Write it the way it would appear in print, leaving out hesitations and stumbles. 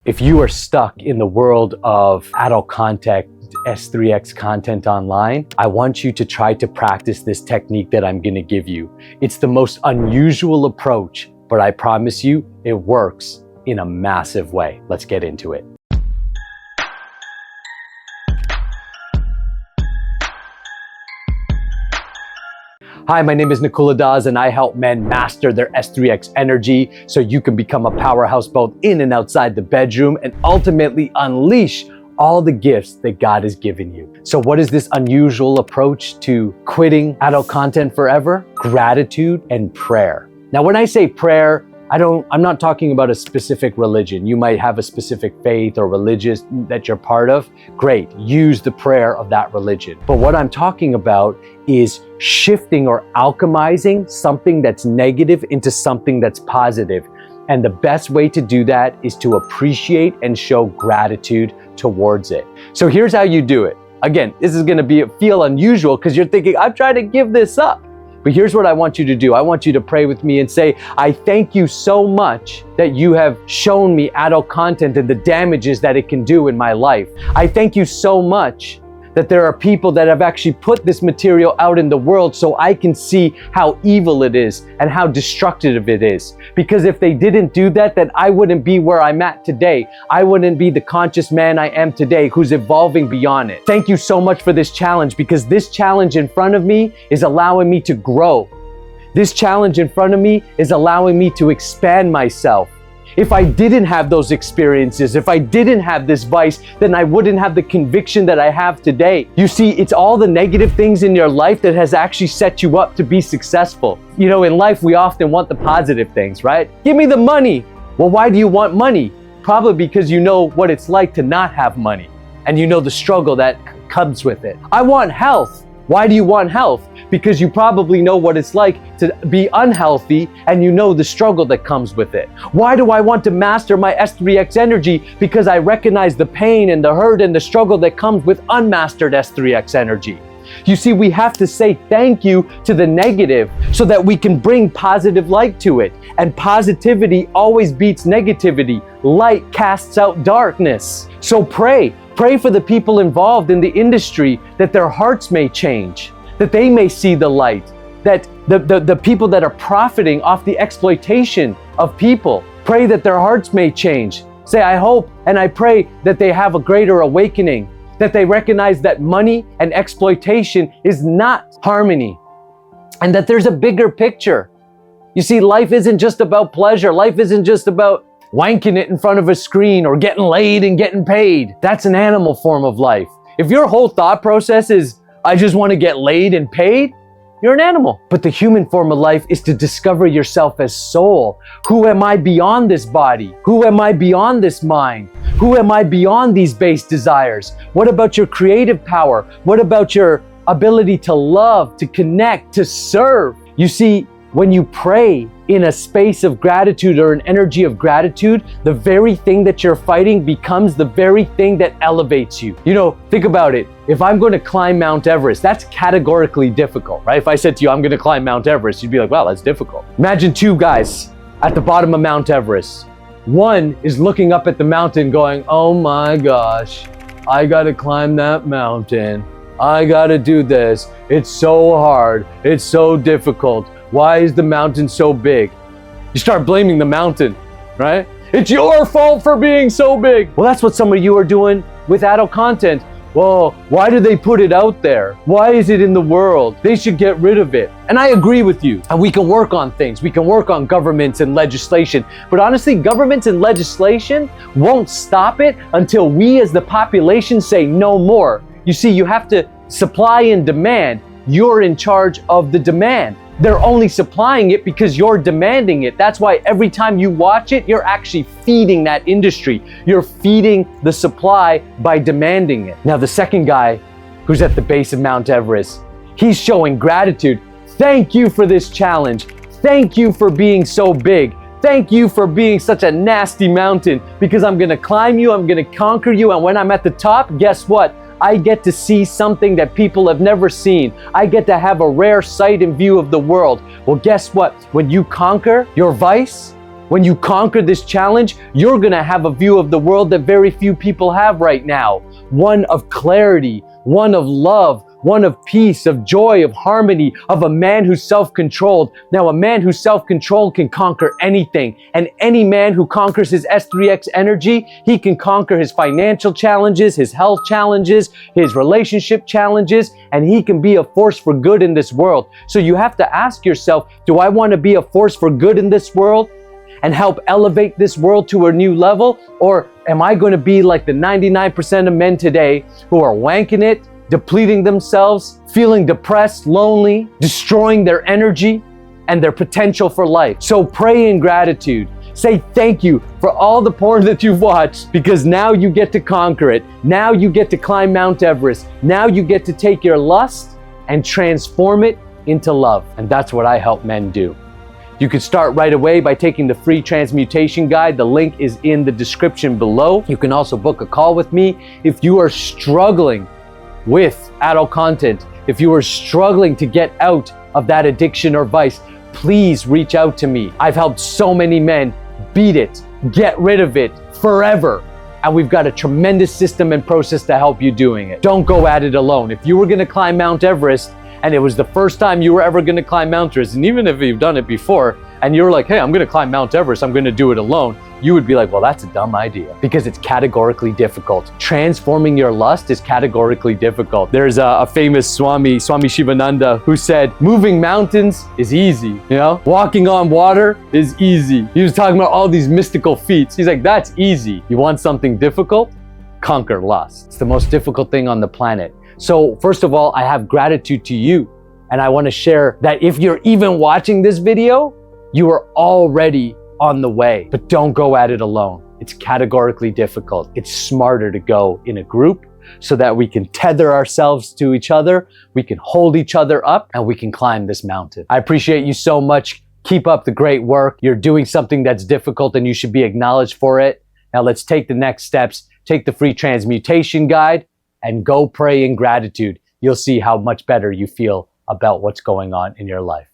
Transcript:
If you are stuck in the world of adult content, S3X content online, I want you to try to practice this technique that I'm going to give you. It's the most unusual approach, but I promise you it works in a massive way. Let's get into it. Hi, my name is Nakula and I help men master their S3X energy so you can become a powerhouse both in and outside the bedroom and ultimately unleash all the gifts that God has given you. So what is this unusual approach to quitting adult content forever? Gratitude and prayer. Now, when I say prayer, I'm not talking about a specific religion. You might have a specific faith or religious that you're part of. Great, use the prayer of that religion. But what I'm talking about is shifting or alchemizing something that's negative into something that's positive. And the best way to do that is to appreciate and show gratitude towards it. So here's how you do it. Again, this is gonna feel unusual because you're thinking, I'm trying to give this up. But here's what I want you to do. I want you to pray with me and say, I thank you so much that you have shown me adult content and the damages that it can do in my life. I thank you so much that there are people that have actually put this material out in the world so I can see how evil it is and how destructive it is. Because if they didn't do that, then I wouldn't be where I'm at today. I wouldn't be the conscious man I am today who's evolving beyond it. Thank you so much for this challenge, because this challenge in front of me is allowing me to grow. This challenge in front of me is allowing me to expand myself. If I didn't have those experiences, if I didn't have this vice, then I wouldn't have the conviction that I have today. You see, it's all the negative things in your life that has actually set you up to be successful. You know, in life, we often want the positive things, right? Give me the money. Well, why do you want money? Probably because you know what it's like to not have money, and you know the struggle that comes with it. I want health. Why do you want health? Because you probably know what it's like to be unhealthy and you know the struggle that comes with it. Why do I want to master my S3X energy? Because I recognize the pain and the hurt and the struggle that comes with unmastered S3X energy. You see, we have to say thank you to the negative so that we can bring positive light to it. And positivity always beats negativity. Light casts out darkness. So pray. Pray for the people involved in the industry that their hearts may change, that they may see the light, that the people that are profiting off the exploitation of people, pray that their hearts may change. Say, I hope and I pray that they have a greater awakening, that they recognize that money and exploitation is not harmony, and that there's a bigger picture. You see, life isn't just about pleasure. Life isn't just about wanking it in front of a screen or getting laid and getting paid. That's an animal form of life. If your whole thought process is, I just want to get laid and paid, you're an animal. But the human form of life is to discover yourself as soul. Who am I beyond this body? Who am I beyond this mind? Who am I beyond these base desires? What about your creative power? What about your ability to love, to connect, to serve? You see, when you pray in a space of gratitude or an energy of gratitude, the very thing that you're fighting becomes the very thing that elevates you. You know, think about it. If I'm going to climb Mount Everest, that's categorically difficult, right? If I said to you, I'm going to climb Mount Everest, you'd be like, wow, that's difficult. Imagine two guys at the bottom of Mount Everest. One is looking up at the mountain going, oh my gosh, I got to climb that mountain. I got to do this. It's so hard. It's so difficult. Why is the mountain so big? You start blaming the mountain, right? It's your fault for being so big. Well, that's what some of you are doing with adult content. Well, why do they put it out there? Why is it in the world? They should get rid of it. And I agree with you. And we can work on things. We can work on governments and legislation. But honestly, governments and legislation won't stop it until we as the population say no more. You see, you have to supply and demand. You're in charge of the demand. They're only supplying it because you're demanding it. That's why every time you watch it, you're actually feeding that industry. You're feeding the supply by demanding it. Now, the second guy who's at the base of Mount Everest, he's showing gratitude. Thank you for this challenge. Thank you for being so big. Thank you for being such a nasty mountain, because I'm gonna climb you, I'm gonna conquer you, and when I'm at the top, guess what? I get to see something that people have never seen. I get to have a rare sight and view of the world. Well, guess what? When you conquer your vice, When you conquer this challenge, you're gonna have a view of the world that very few people have right now. One of clarity, one of love, one of peace, of joy, of harmony, of a man who's self-controlled. Now, a man who's self-controlled can conquer anything. And any man who conquers his S3X energy, he can conquer his financial challenges, his health challenges, his relationship challenges, and he can be a force for good in this world. So you have to ask yourself, do I want to be a force for good in this world and help elevate this world to a new level? Or am I going to be like the 99% of men today who are wanking it, depleting themselves, feeling depressed, lonely, destroying their energy and their potential for life? So pray in gratitude. Say thank you for all the porn that you've watched, because now you get to conquer it. Now you get to climb Mount Everest. Now you get to take your lust and transform it into love. And that's what I help men do. You can start right away by taking the free transmutation guide. The link is in the description below. You can also book a call with me if you are struggling with adult content. If you are struggling to get out of that addiction or vice, please reach out to me. I've helped so many men beat it, get rid of it forever. And we've got a tremendous system and process to help you doing it. Don't go at it alone. If you were gonna climb Mount Everest and it was the first time you were ever gonna climb Mount Everest, and even if you've done it before, and you're like, hey, I'm gonna climb Mount Everest, I'm gonna do it alone, you would be like, well, that's a dumb idea, because it's categorically difficult. Transforming your lust is categorically difficult. There's a famous Swami Shivananda, who said, moving mountains is easy, you know? Walking on water is easy. He was talking about all these mystical feats. He's like, that's easy. You want something difficult? Conquer lust. It's the most difficult thing on the planet. So first of all, I have gratitude to you. And I want to share that if you're even watching this video, you are already on the way. But don't go at it alone. It's categorically difficult. It's smarter to go in a group so that we can tether ourselves to each other, we can hold each other up, and we can climb this mountain. I appreciate you so much. Keep up the great work. You're doing something that's difficult and you should be acknowledged for it. Now let's take the next steps. Take the free transmutation guide and go pray in gratitude. You'll see how much better you feel about what's going on in your life.